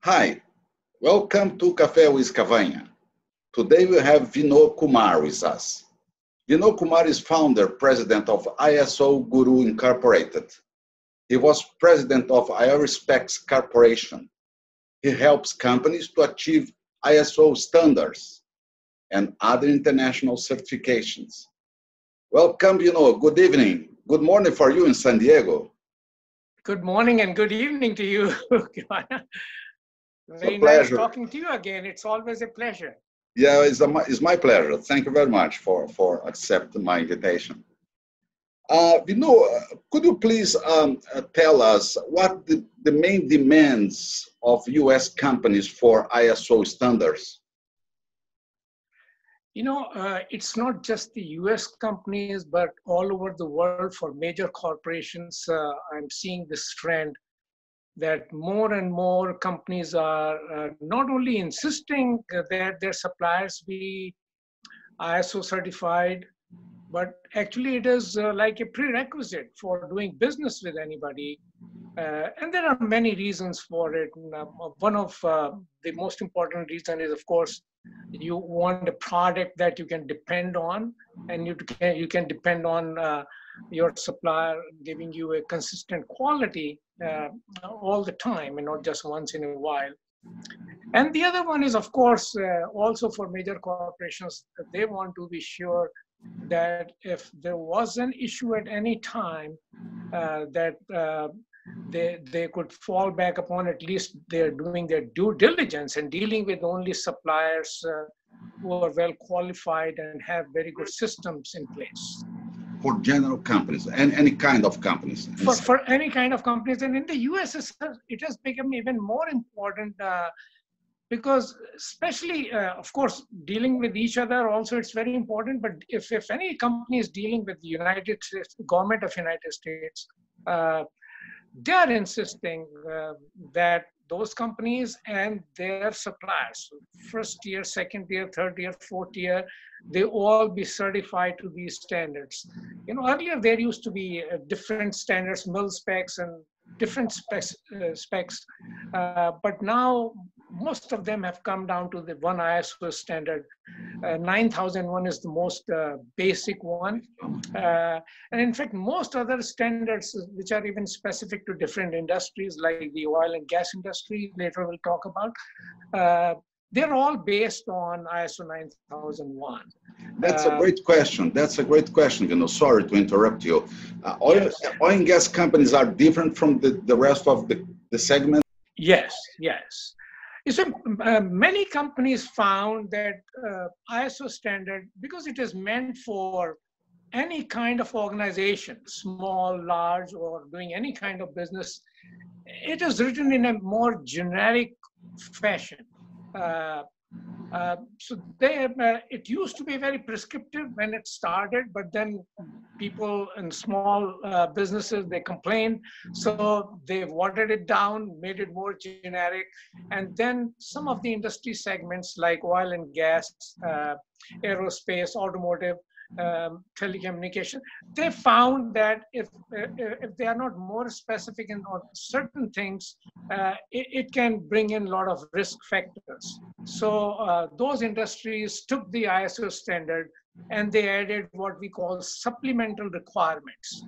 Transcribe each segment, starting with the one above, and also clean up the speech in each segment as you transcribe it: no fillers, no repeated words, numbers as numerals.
Hi, welcome to Café with Cavanha. Today we have Vinod Kumar with us. Vinod Kumar is founder, president of ISOguru Incorporated. He was president of Aerospex Corporation. He helps companies to achieve ISO standards and other international certifications. Welcome, Vinod. Good evening. Good morning for you in San Diego. Good morning and good evening to you. Very nice talking to you again. It's always a pleasure. Yeah, it's my pleasure. Thank you very much for accepting my invitation. Could you please tell us what the main demands of U.S. companies for ISO standards? It's not just the US companies, but all over the world for major corporations. I'm seeing this trend that more and more companies are not only insisting that their suppliers be ISO certified, but actually it is like a prerequisite for doing business with anybody. And there are many reasons for it. One of the most important reason is, of course, you want a product that you can depend on, and you can depend on your supplier giving you a consistent quality all the time and not just once in a while. And the other one is, of course, also for major corporations, they want to be sure that if there was an issue at any time, that they could fall back upon, at least they're doing their due diligence and dealing with only suppliers who are well qualified and have very good systems in place. For general companies and any kind of companies? For any kind of companies. And in the US, it has become even more important because especially, of course, dealing with each other also, it's very important. But if any company is dealing with the United States, government of United States, they are insisting that those companies and their suppliers, first year, second year, third year, fourth year, they all be certified to these standards. Earlier there used to be different standards, mil specs and different specs, but now most of them have come down to the one ISO standard. 9001 is the most basic one. And in fact, most other standards, which are even specific to different industries, like the oil and gas industry, later we'll talk about, they're all based on ISO 9001. That's a great question. That's a great question. Sorry to interrupt you. Oil and gas companies are different from the rest of the segment? Yes. So many companies found that ISO standard, because it is meant for any kind of organization, small, large, or doing any kind of business, it is written in a more generic fashion. So it used to be very prescriptive when it started, but then people in small businesses, they complained. So they watered it down, made it more generic. And then some of the industry segments like oil and gas, aerospace, automotive, telecommunication, they found that if they are not more specific in certain things, it can bring in a lot of risk factors. So those industries took the ISO standard and they added what we call supplemental requirements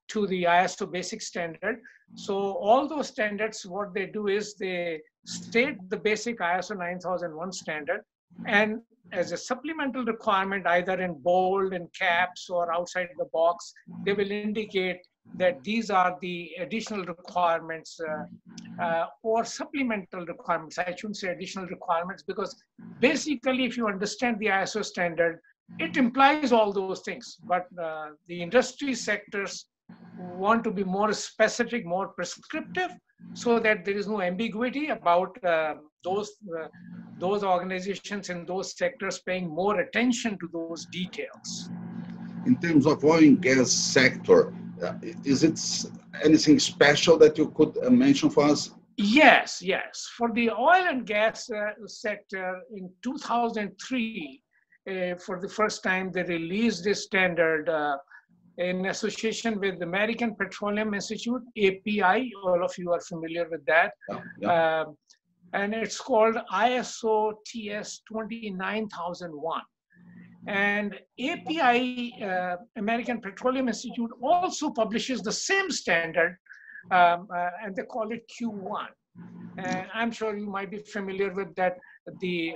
to the ISO basic standard. So all those standards, what they do is they state the basic ISO 9001 standard, and as a supplemental requirement, either in bold and caps or outside the box, they will indicate that these are the additional requirements or supplemental requirements. I shouldn't say additional requirements, because basically, if you understand the ISO standard, it implies all those things. But the industry sectors want to be more specific, more prescriptive, so that there is no ambiguity about those organizations in those sectors paying more attention to those details. In terms of oil and gas sector, is it anything special that you could mention for us? Yes. For the oil and gas sector, in 2003, for the first time, they released this standard in association with the American Petroleum Institute, API. All of you are familiar with that. Yeah. And it's called ISO TS 29001. And API, American Petroleum Institute, also publishes the same standard, and they call it Q1. And I'm sure you might be familiar with that, the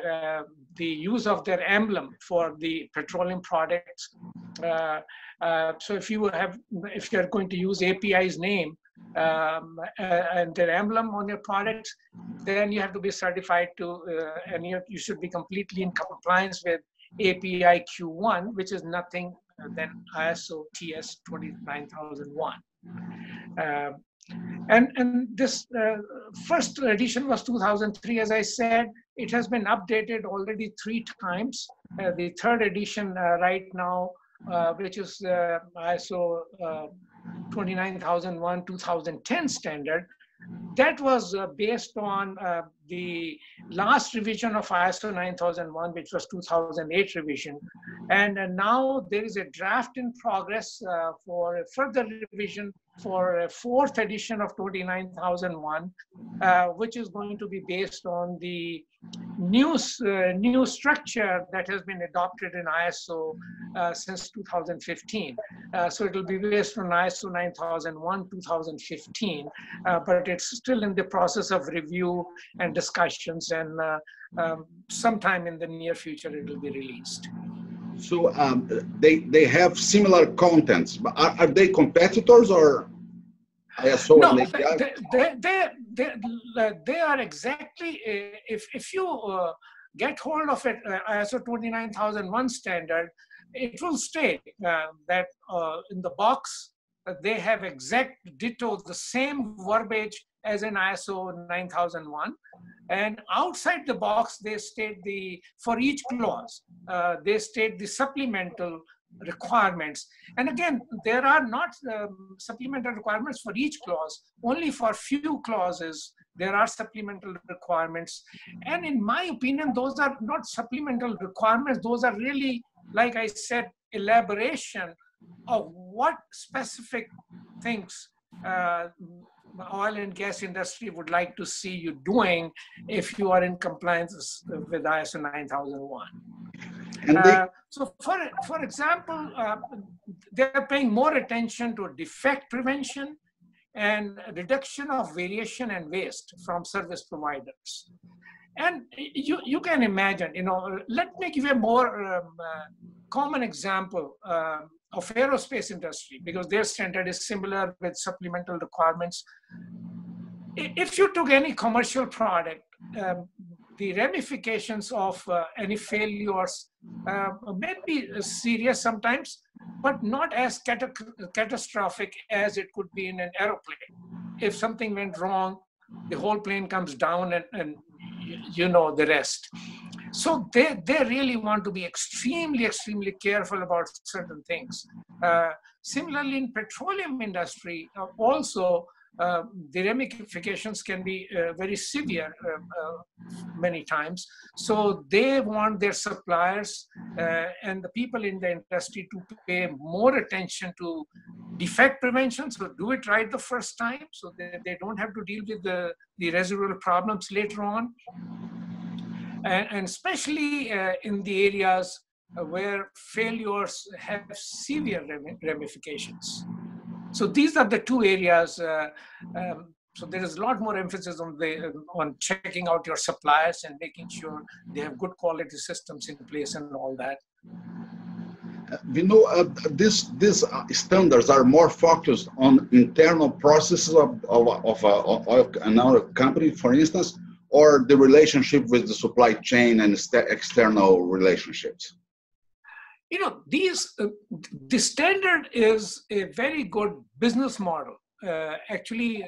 use of their emblem for the petroleum products. So if you're going to use API's name and their emblem on your products, then you have to be certified to, and you should be completely in compliance with API Q1, which is nothing than ISO TS 29001. And this first edition was 2003, as I said. It has been updated already 3 times. The third edition right now, which is ISO 29001 2010 standard, that was based on the last revision of ISO 9001, which was 2008 revision. And now there is a draft in progress for a further revision for a 4th edition of 29001, which is going to be based on the new structure that has been adopted in ISO since 2015. So it will be based on ISO 9001 2015, but it's still in the process of review and discussions, and sometime in the near future it will be released. So they have similar contents, but are they competitors or ISO? No, they are exactly, if you get hold of it, ISO 29001 standard, it will state that in the box, they have exact ditto, the same verbiage as in ISO 9001. And outside the box, they state for each clause, they state the supplemental requirements. And again, there are not supplemental requirements for each clause. Only for few clauses, there are supplemental requirements. And in my opinion, those are not supplemental requirements. Those are really, like I said, elaboration of what specific things the oil and gas industry would like to see you doing if you are in compliance with ISO 9001. So for example, they're paying more attention to defect prevention and reduction of variation and waste from service providers. And you can imagine, let me give you a more common example of aerospace industry, because their standard is similar with supplemental requirements. If you took any commercial product, the ramifications of any failures may be serious sometimes, but not as catastrophic as it could be in an aeroplane. If something went wrong, the whole plane comes down, and you know the rest. So they really want to be extremely, extremely careful about certain things. Similarly, in petroleum industry, also, the ramifications can be very severe many times. So they want their suppliers and the people in the industry to pay more attention to defect prevention. So do it right the first time, so they don't have to deal with the residual problems later on. And especially in the areas where failures have severe ramifications. So these are the 2 areas. So there is a lot more emphasis on checking out your suppliers and making sure they have good quality systems in place and all that. We know these standards are more focused on internal processes of another company, for instance, or the relationship with the supply chain and external relationships? The standard is a very good business model. Actually,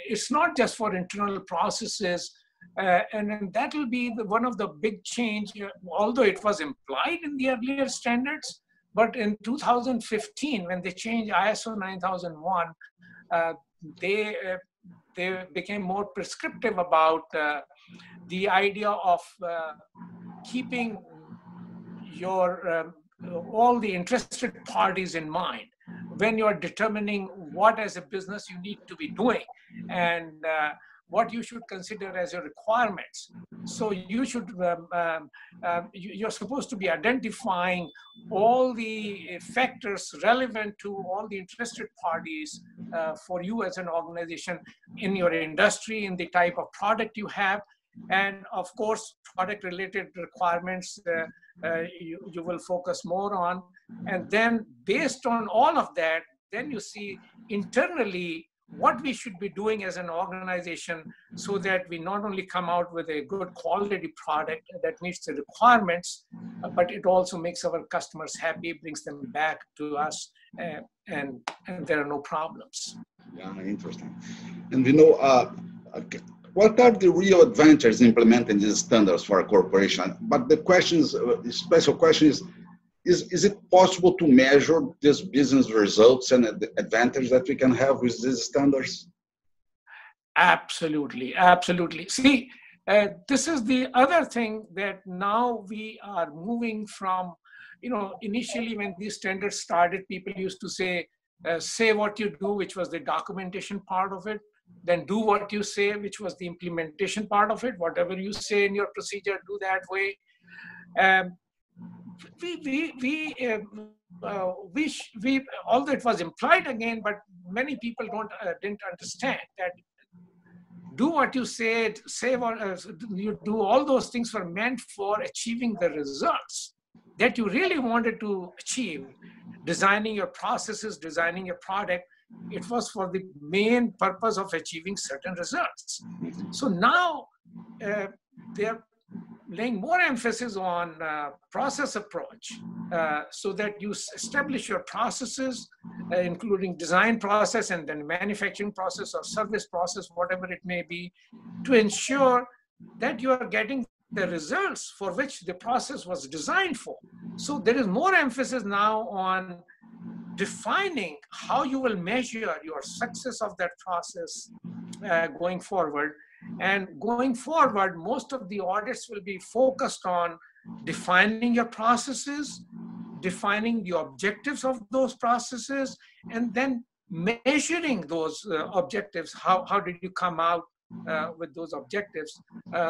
it's not just for internal processes, and that will be one of the big change, although it was implied in the earlier standards, but in 2015, when they changed ISO 9001, they became more prescriptive about the idea of keeping your all the interested parties in mind when you are determining what as a business you need to be doing and what you should consider as your requirements. So you should, you're supposed to be identifying all the factors relevant to all the interested parties for you as an organization in your industry, in the type of product you have, and of course, product related requirements you will focus more on. And then based on all of that, then you see internally what we should be doing as an organization so that we not only come out with a good quality product that meets the requirements, but it also makes our customers happy, brings them back to us, and there are no problems. Yeah, interesting. And we know, what are the real advantages in implementing these standards for a corporation? But the questions, the special question is it possible to measure these business results and the advantage that we can have with these standards? Absolutely, absolutely. See, this is the other thing that now we are moving from, you know, initially when these standards started, people used to say what you do, which was the documentation part of it, then do what you say, which was the implementation part of it. Whatever you say in your procedure, do that way. Although it was implied again, but many people didn't understand that do what you said, say what you do, all those things were meant for achieving the results that you really wanted to achieve. Designing your processes, designing your product, it was for the main purpose of achieving certain results. So now they're laying more emphasis on process approach so that you establish your processes, including design process and then manufacturing process or service process, whatever it may be, to ensure that you are getting the results for which the process was designed for. So there is more emphasis now on defining how you will measure your success of that process going forward. And going forward, most of the audits will be focused on defining your processes, defining the objectives of those processes, and then measuring those objectives. How did you come out with those objectives?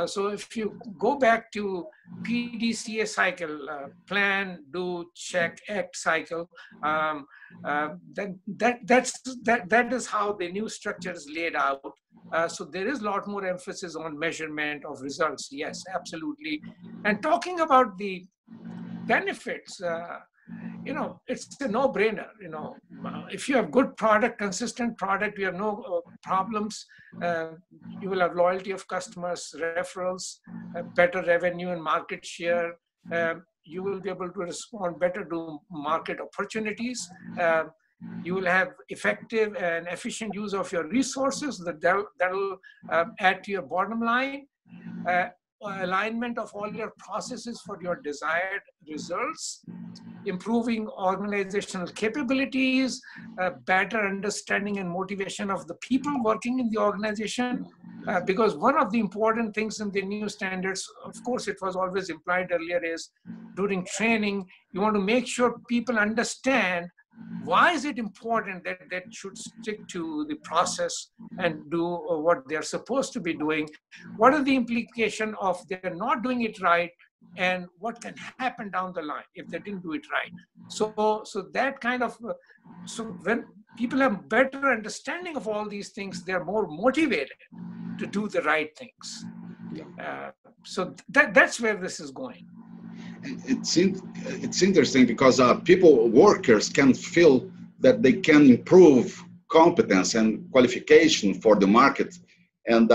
So if you go back to PDCA cycle, plan, do, check, act cycle, then that is how the new structure is laid out. So there is a lot more emphasis on measurement of results. Yes, absolutely. And talking about the benefits, you know, it's a no-brainer. You know, if you have good product, consistent product, you have no problems. You will have loyalty of customers, referrals, better revenue and market share. You will be able to respond better to market opportunities. You will have effective and efficient use of your resources that will add to your bottom line. Alignment of all your processes for your desired results, improving organizational capabilities, better understanding and motivation of the people working in the organization. Because one of the important things in the new standards, of course, it was always implied earlier, is during training, you want to make sure people understand why is it important that they should stick to the process and do what they're supposed to be doing? What are the implications of they're not doing it right, and what can happen down the line if they didn't do it right? So that kind of, so when people have better understanding of all these things, they're more motivated to do the right things. So that's where this is going. It's interesting because workers can feel that they can improve competence and qualification for the market, and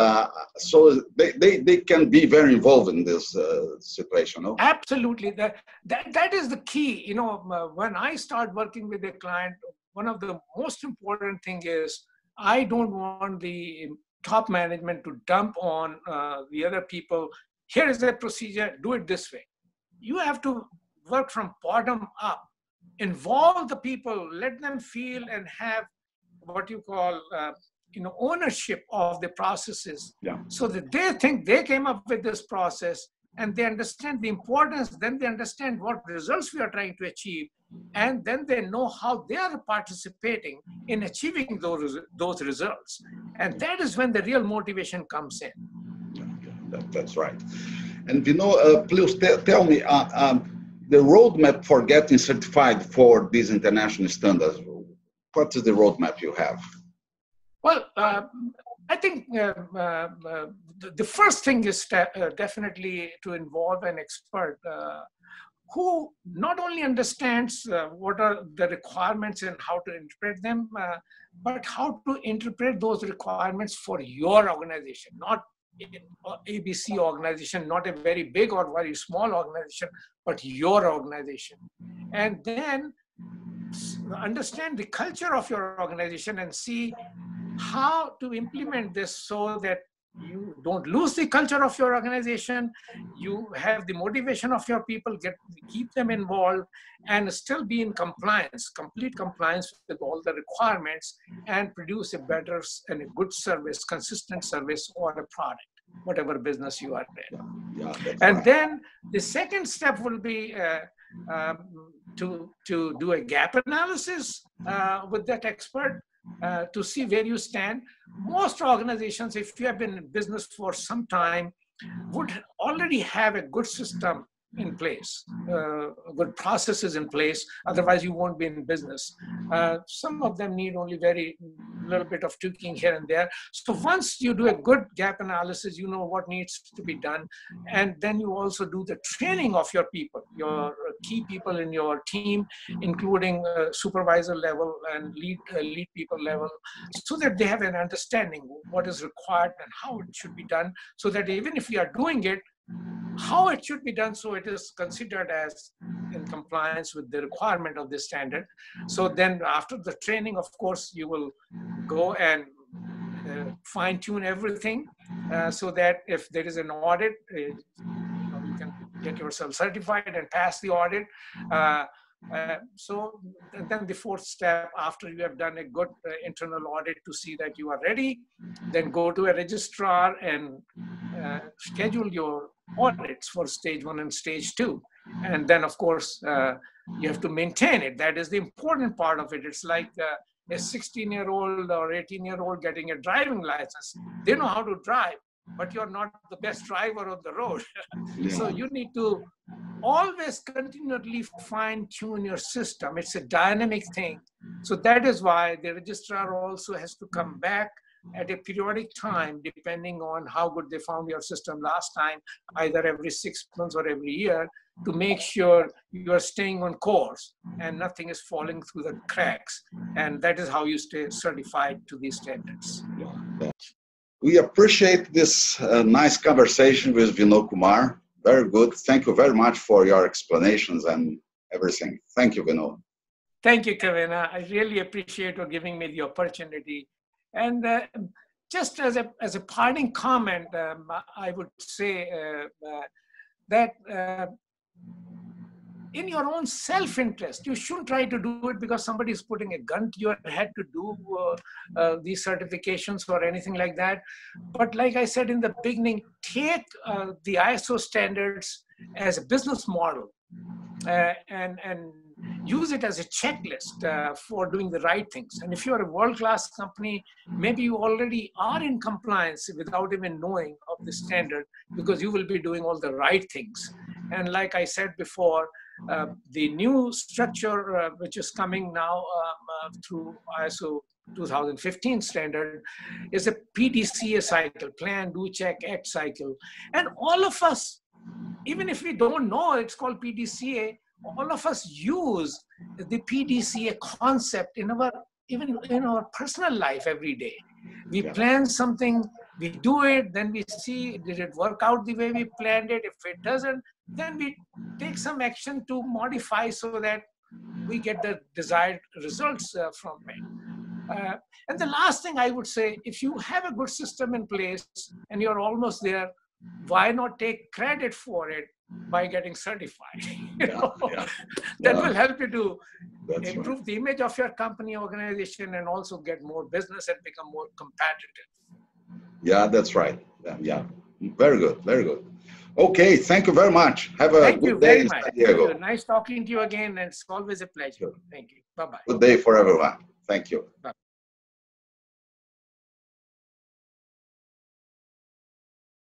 so they can be very involved in this situation. No? Absolutely, that is the key. You know, when I start working with a client, one of the most important thing is I don't want the top management to dump on the other people. Here is the procedure, do it this way. You have to work from bottom up, involve the people, let them feel and have what you call, ownership of the processes, so that they think they came up with this process and they understand the importance. Then they understand what results we are trying to achieve, and then they know how they are participating in achieving those results. And that is when the real motivation comes in. That's right. And please tell me the roadmap for getting certified for these international standards. What is the roadmap you have? Well, I think the first thing is definitely to involve an expert who not only understands what are the requirements and how to interpret them, but how to interpret those requirements for your organization, not ABC organization, not a very big or very small organization, but your organization. And then understand the culture of your organization and see how to implement this so that you don't lose the culture of your organization, you have the motivation of your people, keep them involved, and still be in compliance, complete compliance with all the requirements, and produce a better and a good service, consistent service or a product, whatever business you are in. And then the second step will be to do a gap analysis with that expert, to see where you stand. Most organizations, if you have been in business for some time, would already have a good system in place, good processes in place. Otherwise, you won't be in business. Some of them need only very little bit of tweaking here and there. So once you do a good gap analysis, you know what needs to be done. And then you also do the training of your people, your key people in your team, including supervisor level and lead people level, so that they have an understanding what is required and how it should be done, so that even if we are doing it, how it should be done so it is considered as in compliance with the requirement of the standard. So then after the training, of course, you will go and fine-tune everything so that if there is an audit, you can get yourself certified and pass the audit. So then the fourth step, after you have done a good internal audit to see that you are ready, then go to a registrar and schedule your audits for stage 1 and stage 2. And then, of course, you have to maintain it. That is the important part of it. It's like a 16-year-old or 18-year-old getting a driving license. They know how to drive, but you're not the best driver on the road. So you need to always continually fine-tune your system. It's a dynamic thing. So that is why the registrar also has to come back at a periodic time, depending on how good they found your system last time, either every 6 months or every year, to make sure you are staying on course and nothing is falling through the cracks. And that is how you stay certified to these standards. We appreciate this nice conversation with Vinod Kumar. Very good. Thank you very much for your explanations and everything. Thank you, Vinod. Thank you, Cavanha. I really appreciate you giving me the opportunity. And just as a parting comment, I would say that in your own self-interest, you shouldn't try to do it because somebody is putting a gun to your head to do these certifications or anything like that. But like I said in the beginning, take the ISO standards as a business model and use it as a checklist for doing the right things. And if you're a world-class company, maybe you already are in compliance without even knowing of the standard, because you will be doing all the right things. And like I said before, the new structure which is coming now through ISO 2015 standard is a PDCA cycle, plan, do, check, act cycle. And all of us, even if we don't know it's called PDCA, all of us use the PDCA concept in our personal life every day. We plan something, we do it, then we see, did it work out the way we planned it? If it doesn't, then we take some action to modify so that we get the desired results from it. And the last thing I would say, if you have a good system in place and you're almost there, why not take credit for it by getting certified? That will help you to improve the image of your company, organization, and also get more business and become more competitive. Yeah, that's right. Yeah, very good, very good. Okay, thank you very much. Have a Thank you good day very in much. San Thank Diego. you. Nice talking to you again, and it's always a pleasure. Sure. Thank you. Bye-bye. Good day for everyone. Thank you. Bye.